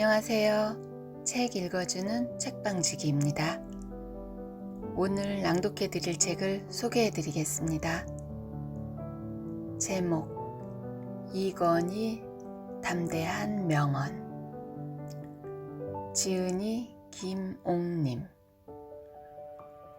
안녕하세요. 책 읽어주는 책방지기입니다. 오늘 낭독해 드릴 책을 소개해 드리겠습니다. 제목 이건희 담대한 명언, 지은이 김옥님,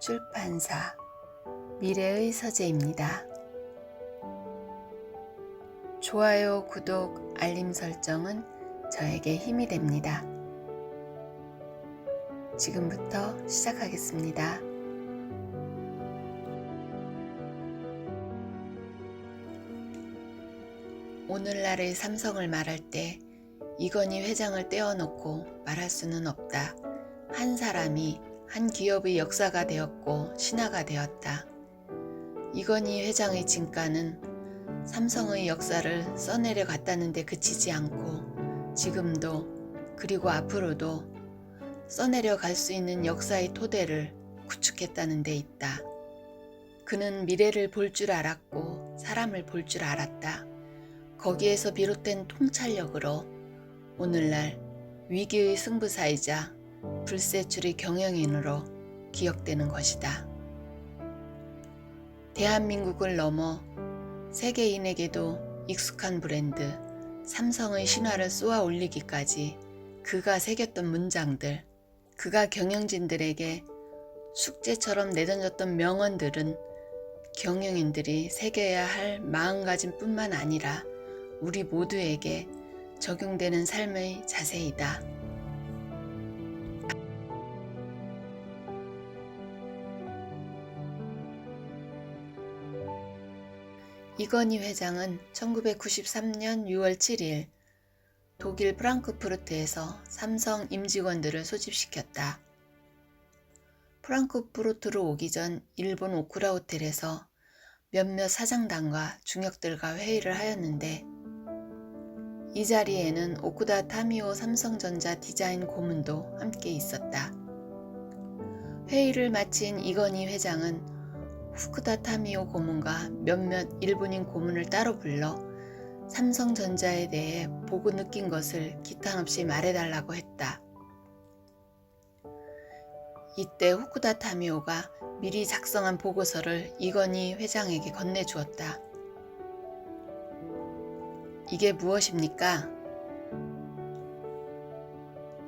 출판사 미래의 서재입니다. 좋아요, 구독, 알림 설정은 저에게 힘이 됩니다. 지금부터 시작하겠습니다. 오늘날의 삼성을 말할 때 이건희 회장을 떼어놓고 말할 수는 없다. 한 사람이 한 기업의 역사가 되었고 신화가 되었다. 이건희 회장의 진가는 삼성의 역사를 써내려 갔다는 데 그치지 않고 지금도 그리고 앞으로도 써내려 갈 수 있는 역사의 토대를 구축했다는 데 있다. 그는 미래를 볼 줄 알았고 사람을 볼 줄 알았다. 거기에서 비롯된 통찰력으로 오늘날 위기의 승부사이자 불세출의 경영인으로 기억되는 것이다. 대한민국을 넘어 세계인에게도 익숙한 브랜드 삼성의 신화를 쏘아 올리기까지 그가 새겼던 문장들, 그가 경영진들에게 숙제처럼 내던졌던 명언들은 경영인들이 새겨야 할 마음가짐뿐만 아니라 우리 모두에게 적용되는 삶의 자세이다. 이건희 회장은 1993년 6월 7일 독일 프랑크푸르트에서 삼성 임직원들을 소집시켰다. 프랑크푸르트로 오기 전 일본 오쿠라 호텔에서 몇몇 사장단과 중역들과 회의를 하였는데 이 자리에는 오쿠다 타미오 삼성전자 디자인 고문도 함께 있었다. 회의를 마친 이건희 회장은 후쿠다 타미오 고문과 몇몇 일본인 고문을 따로 불러 삼성전자에 대해 보고 느낀 것을 기탄 없이 말해달라고 했다. 이때 후쿠다 타미오가 미리 작성한 보고서를 이건희 회장에게 건네주었다. 이게 무엇입니까?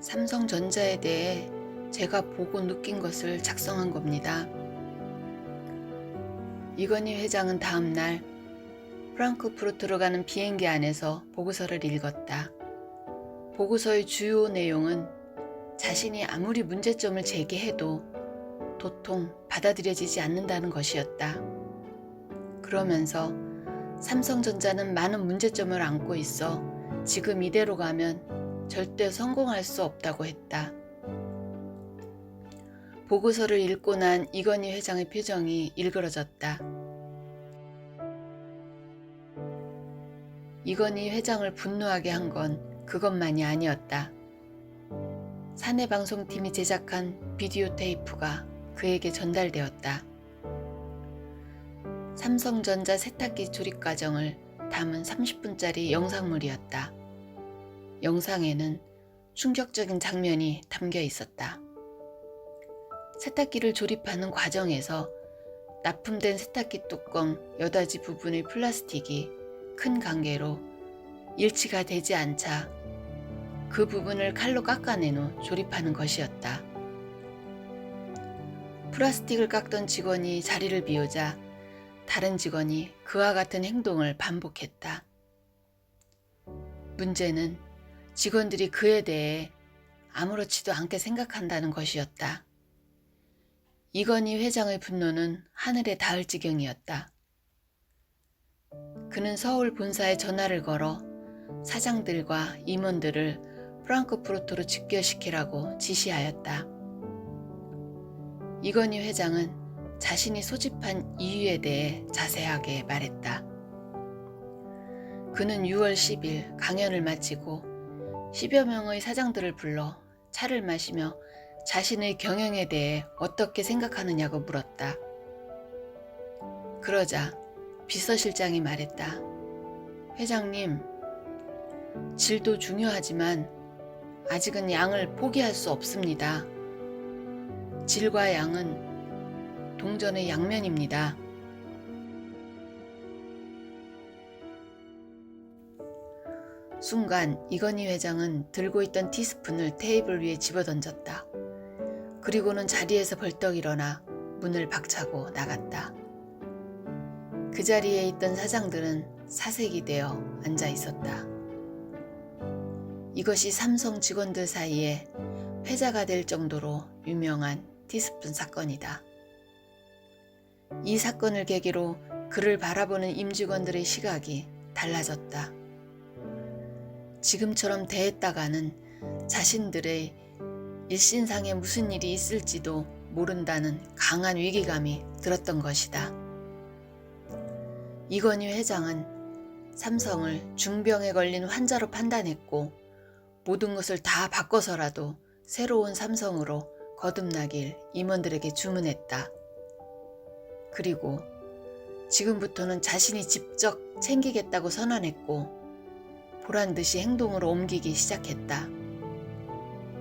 삼성전자에 대해 제가 보고 느낀 것을 작성한 겁니다. 이건희 회장은 다음날 프랑크푸르트로 가는 비행기 안에서 보고서를 읽었다. 보고서의 주요 내용은 자신이 아무리 문제점을 제기해도 도통 받아들여지지 않는다는 것이었다. 그러면서 삼성전자는 많은 문제점을 안고 있어 지금 이대로 가면 절대 성공할 수 없다고 했다. 보고서를 읽고 난 이건희 회장의 표정이 일그러졌다. 이건희 회장을 분노하게 한 건 그것만이 아니었다. 사내방송팀이 제작한 비디오 테이프가 그에게 전달되었다. 삼성전자 세탁기 조립 과정을 담은 30분짜리 영상물이었다. 영상에는 충격적인 장면이 담겨 있었다. 세탁기를 조립하는 과정에서 납품된 세탁기 뚜껑 여닫이 부분의 플라스틱이 큰 관계로 일치가 되지 않자 그 부분을 칼로 깎아낸 후 조립하는 것이었다. 플라스틱을 깎던 직원이 자리를 비우자 다른 직원이 그와 같은 행동을 반복했다. 문제는 직원들이 그에 대해 아무렇지도 않게 생각한다는 것이었다. 이건희 회장의 분노는 하늘에 닿을 지경이었다. 그는 서울 본사에 전화를 걸어 사장들과 임원들을 프랑크푸르트로 집결시키라고 지시하였다. 이건희 회장은 자신이 소집한 이유에 대해 자세하게 말했다. 그는 6월 10일 강연을 마치고 10여 명의 사장들을 불러 차를 마시며 자신의 경영에 대해 어떻게 생각하느냐고 물었다. 그러자 비서실장이 말했다. 회장님, 질도 중요하지만 아직은 양을 포기할 수 없습니다. 질과 양은 동전의 양면입니다. 순간 이건희 회장은 들고 있던 티스푼을 테이블 위에 집어던졌다. 그리고는 자리에서 벌떡 일어나 문을 박차고 나갔다. 그 자리에 있던 사장들은 사색이 되어 앉아 있었다. 이것이 삼성 직원들 사이에 회자가 될 정도로 유명한 티스푼 사건이다. 이 사건을 계기로 그를 바라보는 임직원들의 시각이 달라졌다. 지금처럼 대했다가는 자신들의 일신상에 무슨 일이 있을지도 모른다는 강한 위기감이 들었던 것이다. 이건희 회장은 삼성을 중병에 걸린 환자로 판단했고 모든 것을 다 바꿔서라도 새로운 삼성으로 거듭나길 임원들에게 주문했다. 그리고 지금부터는 자신이 직접 챙기겠다고 선언했고 보란듯이 행동으로 옮기기 시작했다.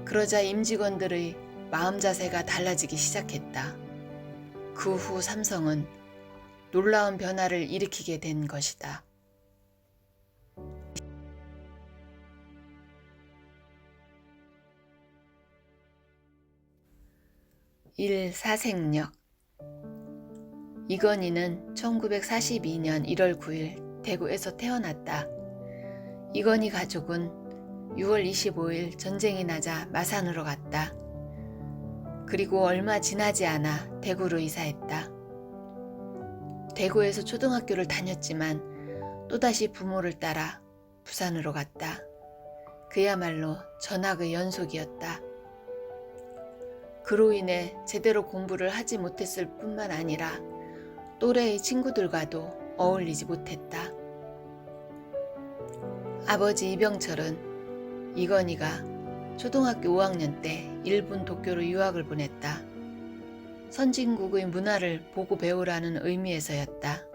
그러자 임직원들의 마음 자세가 달라지기 시작했다. 그 후 삼성은 놀라운 변화를 일으키게 된 것이다. 사생력. 이건희는 1942년 1월 9일 대구에서 태어났다. 이건희 가족은 6월 25일 전쟁이 나자 마산으로 갔다. 그리고 얼마 지나지 않아 대구로 이사했다. 대구에서 초등학교를 다녔지만 또다시 부모를 따라 부산으로 갔다. 그야말로 전학의 연속이었다. 그로 인해 제대로 공부를 하지 못했을 뿐만 아니라 또래의 친구들과도 어울리지 못했다. 아버지 이병철은 이건희가 초등학교 5학년 때 일본 도쿄로 유학을 보냈다. 선진국의 문화를 보고 배우라는 의미에서였다.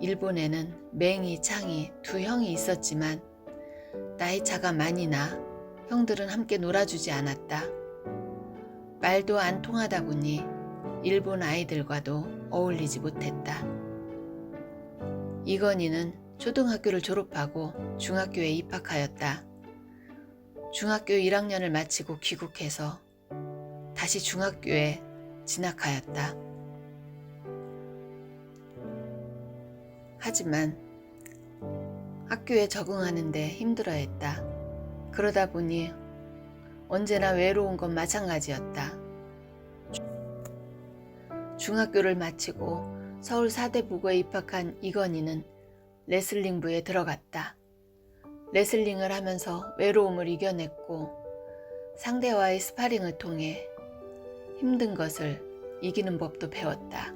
일본에는 맹이, 창이 두 형이 있었지만 나이 차가 많이 나 형들은 함께 놀아주지 않았다. 말도 안 통하다 보니 일본 아이들과도 어울리지 못했다. 이건희는 초등학교를 졸업하고 중학교에 입학하였다. 중학교 1학년을 마치고 귀국해서 다시 중학교에 진학하였다. 하지만 학교에 적응하는데 힘들어했다. 그러다 보니 언제나 외로운 건 마찬가지였다. 중학교를 마치고 서울 사대부고에 입학한 이건희는 레슬링부에 들어갔다. 레슬링을 하면서 외로움을 이겨냈고 상대와의 스파링을 통해 힘든 것을 이기는 법도 배웠다.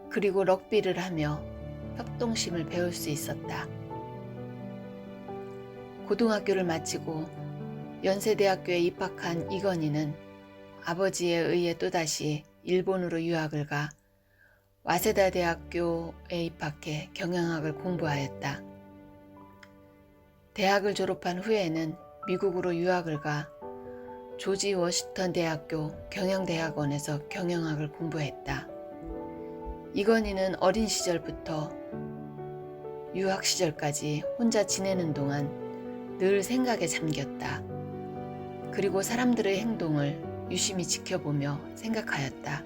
그리고 럭비를 하며 협동심을 배울 수 있었다. 고등학교를 마치고 연세대학교에 입학한 이건희는 아버지에 의해 또다시 일본으로 유학을 가 와세다 대학교에 입학해 경영학을 공부하였다. 대학을 졸업한 후에는 미국으로 유학을 가 조지 워싱턴 대학교 경영대학원에서 경영학을 공부했다. 이건희는 어린 시절부터 유학 시절까지 혼자 지내는 동안 늘 생각에 잠겼다. 그리고 사람들의 행동을 유심히 지켜보며 생각하였다.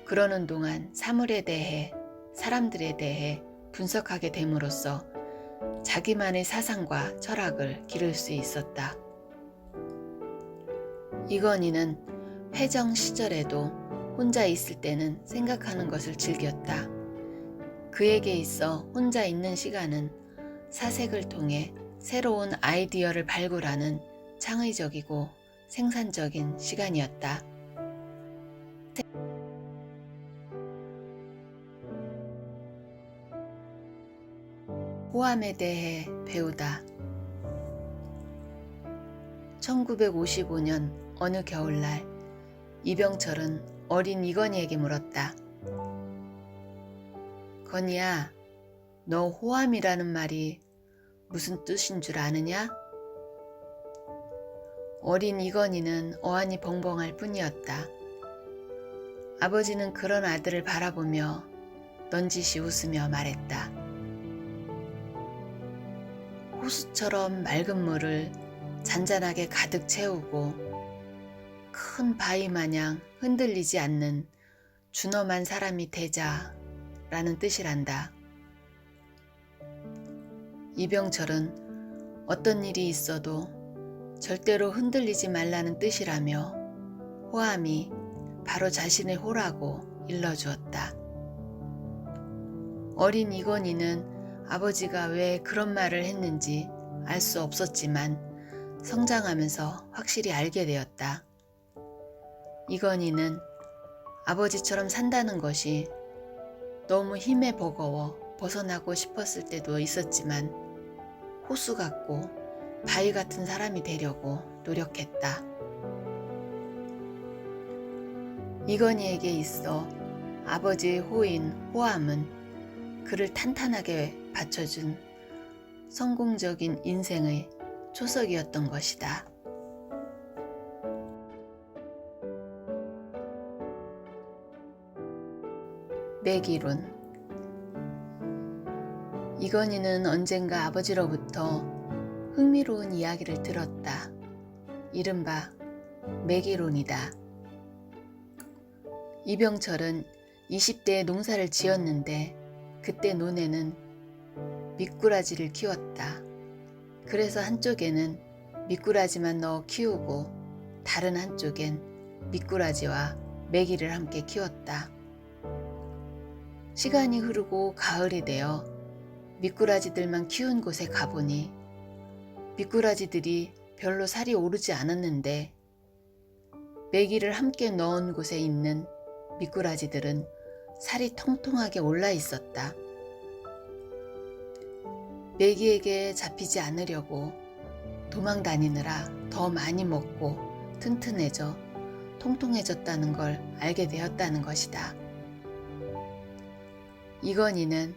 그러는 동안 사물에 대해, 사람들에 대해 분석하게 됨으로써 자기만의 사상과 철학을 기를 수 있었다. 이건희는 회정 시절에도 혼자 있을 때는 생각하는 것을 즐겼다. 그에게 있어 혼자 있는 시간은 사색을 통해 새로운 아이디어를 발굴하는 창의적이고 생산적인 시간이었다. 호암에 대해 배우다. 1955년 어느 겨울날 이병철은 어린 이건희에게 물었다. 건희야, 너 호암이라는 말이 무슨 뜻인 줄 아느냐? 어린 이건희는 어안이 벙벙할 뿐이었다. 아버지는 그런 아들을 바라보며 넌지시 웃으며 말했다. 호수처럼 맑은 물을 잔잔하게 가득 채우고 큰 바위 마냥 흔들리지 않는 준엄한 사람이 되자라는 뜻이란다. 이병철은 어떤 일이 있어도 절대로 흔들리지 말라는 뜻이라며 호함이 바로 자신의 호라고 일러주었다. 어린 이건희는 아버지가 왜 그런 말을 했는지 알 수 없었지만 성장하면서 확실히 알게 되었다. 이건희는 아버지처럼 산다는 것이 너무 힘에 버거워 벗어나고 싶었을 때도 있었지만 호수 같고 바위 같은 사람이 되려고 노력했다. 이건희에게 있어 아버지의 호인 호함은 그를 탄탄하게 받쳐준 성공적인 인생의 초석이었던 것이다. 매기론. 이건희는 언젠가 아버지로부터 흥미로운 이야기를 들었다. 이른바 매기론이다. 이병철은 20대에 농사를 지었는데 그때 논에는 미꾸라지를 키웠다. 그래서 한쪽에는 미꾸라지만 넣어 키우고 다른 한쪽엔 미꾸라지와 메기를 함께 키웠다. 시간이 흐르고 가을이 되어 미꾸라지들만 키운 곳에 가보니 미꾸라지들이 별로 살이 오르지 않았는데 메기를 함께 넣은 곳에 있는 미꾸라지들은 살이 통통하게 올라 있었다. 메기에게 잡히지 않으려고 도망 다니느라 더 많이 먹고 튼튼해져 통통해졌다는 걸 알게 되었다는 것이다. 이건희는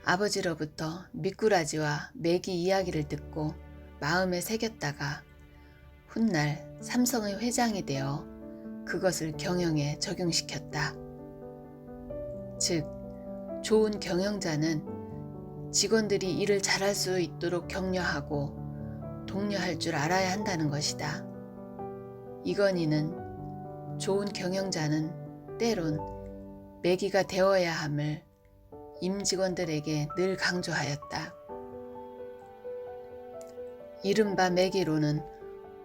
아버지로부터 미꾸라지와 메기 이야기를 듣고 마음에 새겼다가 훗날 삼성의 회장이 되어 그것을 경영에 적용시켰다. 즉, 좋은 경영자는 직원들이 일을 잘할 수 있도록 격려하고 독려할 줄 알아야 한다는 것이다. 이건희는 좋은 경영자는 때론 매기가 되어야 함을 임직원들에게 늘 강조하였다. 이른바 매기론은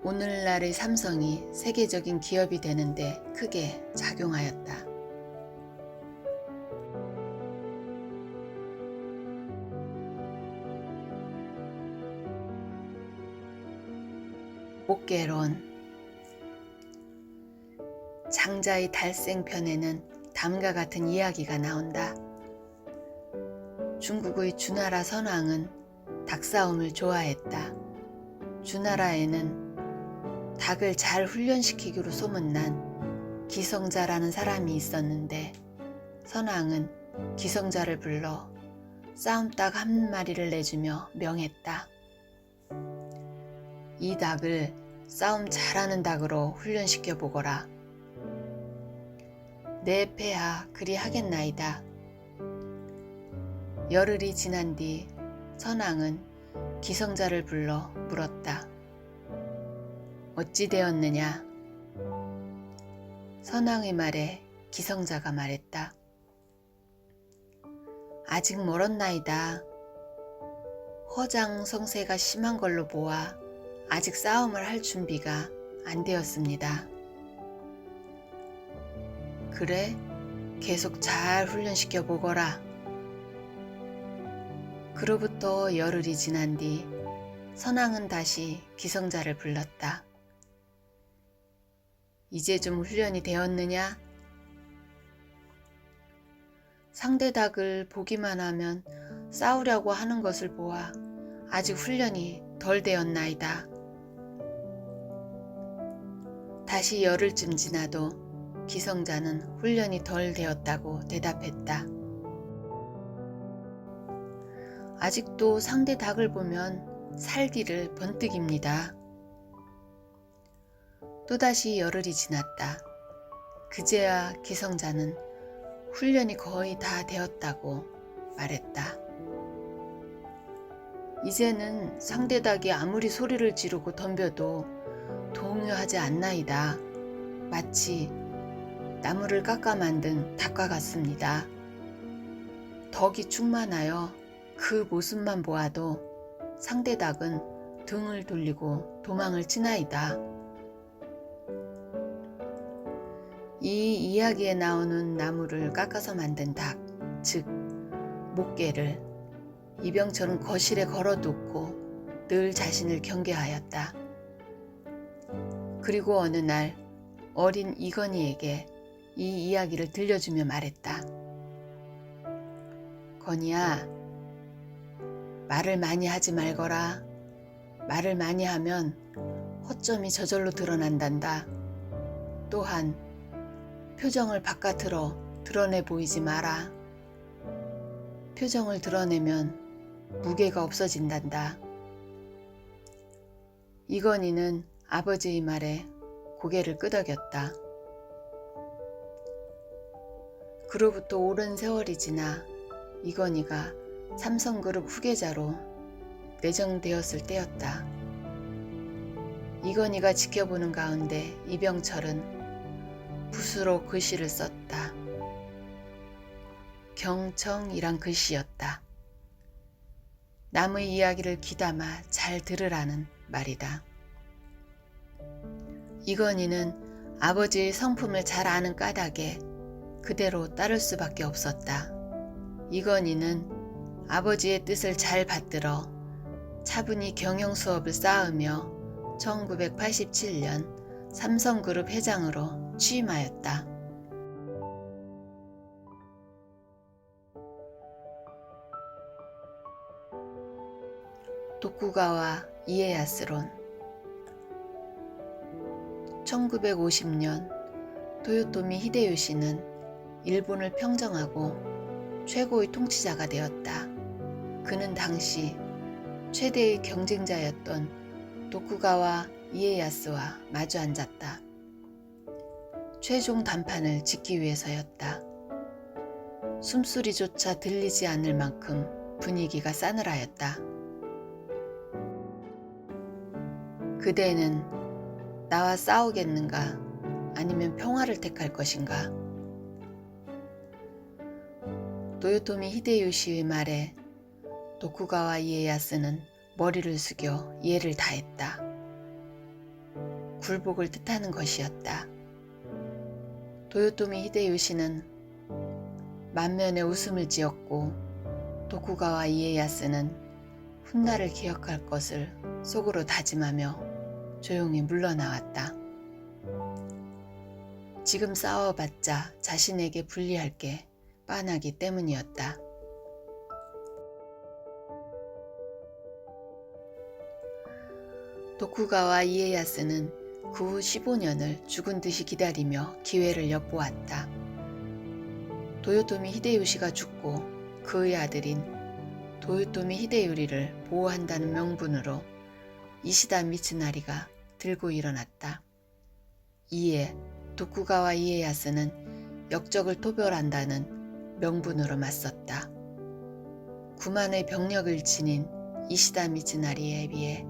오늘날의 삼성이 세계적인 기업이 되는데 크게 작용하였다. 옥계론. 장자의 달생편에는 다음과 같은 이야기가 나온다. 중국의 주나라 선왕은 닭싸움을 좋아했다. 주나라에는 닭을 잘 훈련시키기로 소문난 기성자라는 사람이 있었는데 선왕은 기성자를 불러 싸움닭 한 마리를 내주며 명했다. 이 닭을 싸움 잘하는 닭으로 훈련시켜 보거라. 내 폐하 그리 하겠나이다. 열흘이 지난 뒤 선왕은 기성자를 불러 물었다. 어찌 되었느냐? 선왕의 말에 기성자가 말했다. 아직 멀었나이다. 허장 성세가 심한 걸로 보아 아직 싸움을 할 준비가 안 되었습니다. 그래, 계속 잘 훈련시켜 보거라. 그로부터 열흘이 지난 뒤 선왕은 다시 기성자를 불렀다. 이제 좀 훈련이 되었느냐? 상대 닭을 보기만 하면 싸우려고 하는 것을 보아 아직 훈련이 덜 되었나이다. 다시 열흘쯤 지나도 기성자는 훈련이 덜 되었다고 대답했다. 아직도 상대 닭을 보면 살기를 번뜩입니다. 또다시 열흘이 지났다. 그제야 기성자는 훈련이 거의 다 되었다고 말했다. 이제는 상대 닭이 아무리 소리를 지르고 덤벼도 동요하지 않나이다. 마치 나무를 깎아 만든 닭과 같습니다. 덕이 충만하여 그 모습만 보아도 상대 닭은 등을 돌리고 도망을 치나이다. 이 이야기에 나오는 나무를 깎아서 만든 닭, 즉 목개를 이병철은 거실에 걸어두고 늘 자신을 경계하였다. 그리고 어느 날 어린 이건희에게 이 이야기를 들려주며 말했다. 건희야, 말을 많이 하지 말거라. 말을 많이 하면 허점이 저절로 드러난단다. 또한 표정을 바깥으로 드러내 보이지 마라. 표정을 드러내면 무게가 없어진단다. 이건희는 아버지의 말에 고개를 끄덕였다. 그로부터 오랜 세월이 지나 이건희가 삼성그룹 후계자로 내정되었을 때였다. 이건희가 지켜보는 가운데 이병철은 붓으로 글씨를 썼다. 경청이란 글씨였다. 남의 이야기를 귀담아 잘 들으라는 말이다. 이건희는 아버지의 성품을 잘 아는 까닭에 그대로 따를 수밖에 없었다. 이건희는 아버지의 뜻을 잘 받들어 차분히 경영 수업을 쌓으며 1987년 삼성그룹 회장으로 취임하였다. 도쿠가와 이에야스론. 1950년 도요토미 히데요시는 일본을 평정하고 최고의 통치자가 되었다. 그는 당시 최대의 경쟁자였던 도쿠가와 이에야스와 마주 앉았다. 최종 단판을 짓기 위해서였다. 숨소리조차 들리지 않을 만큼 분위기가 싸늘하였다. 그대는 나와 싸우겠는가 아니면 평화를 택할 것인가? 도요토미 히데요시의 말에 도쿠가와 이에야스는 머리를 숙여 이해를 다했다. 굴복을 뜻하는 것이었다. 도요토미 히데요시는 만면에 웃음을 지었고 도쿠가와 이에야스는 훗날을 기억할 것을 속으로 다짐하며 조용히 물러나왔다. 지금 싸워봤자 자신에게 불리할 게 뻔하기 때문이었다. 도쿠가와 이에야스는 그 후 15년을 죽은 듯이 기다리며 기회를 엿보았다. 도요토미 히데요시가 죽고 그의 아들인 도요토미 히데요리를 보호한다는 명분으로 이시다 미츠나리가 들고 일어났다. 이에 도쿠가와 이에야스는 역적을 토벌한다는 명분으로 맞섰다. 9만의 병력을 지닌 이시다 미츠나리에 비해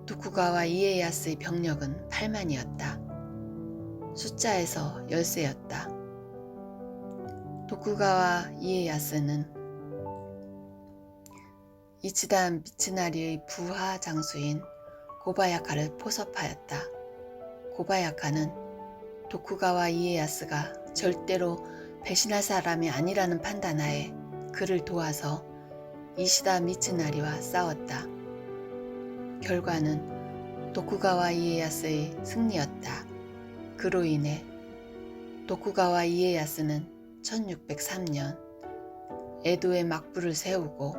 도쿠가와 이에야스의 병력은 8만이었다. 숫자에서 열세였다. 도쿠가와 이에야스는 이치다 미츠나리의 부하 장수인 고바야카를 포섭하였다. 고바야카는 도쿠가와 이에야스가 절대로 배신할 사람이 아니라는 판단하에 그를 도와서 이시다 미츠나리와 싸웠다. 결과는 도쿠가와 이에야스의 승리였다. 그로 인해 도쿠가와 이에야스는 1603년 에도에 막부를 세우고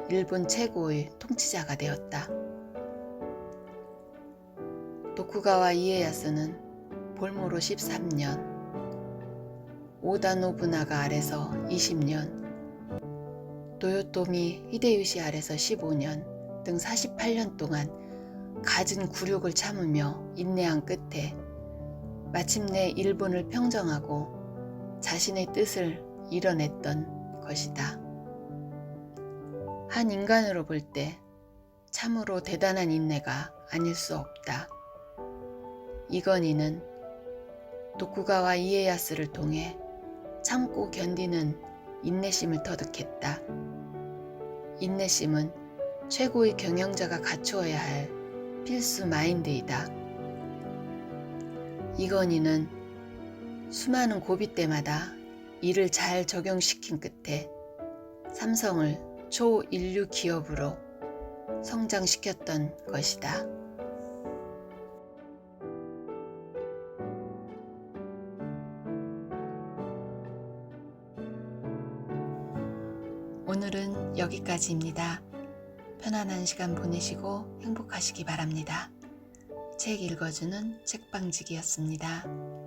일본 최고의 통치자가 되었다. 도쿠가와 이에야스는 볼모로 13년, 오다 노부나가 아래서 20년, 도요토미 히데요시 아래서 15년 등 48년 동안 갖은 굴욕을 참으며 인내한 끝에 마침내 일본을 평정하고 자신의 뜻을 이뤄냈던 것이다. 한 인간으로 볼 때 참으로 대단한 인내가 아닐 수 없다. 이건희는 도쿠가와 이에야스를 통해 참고 견디는 인내심을 터득했다. 인내심은 최고의 경영자가 갖추어야 할 필수 마인드이다. 이건희는 수많은 고비 때마다 이를 잘 적용시킨 끝에 삼성을 초인류 기업으로 성장시켰던 것이다. 오늘은 여기까지입니다. 편안한 시간 보내시고 행복하시기 바랍니다. 책 읽어주는 책방지기였습니다.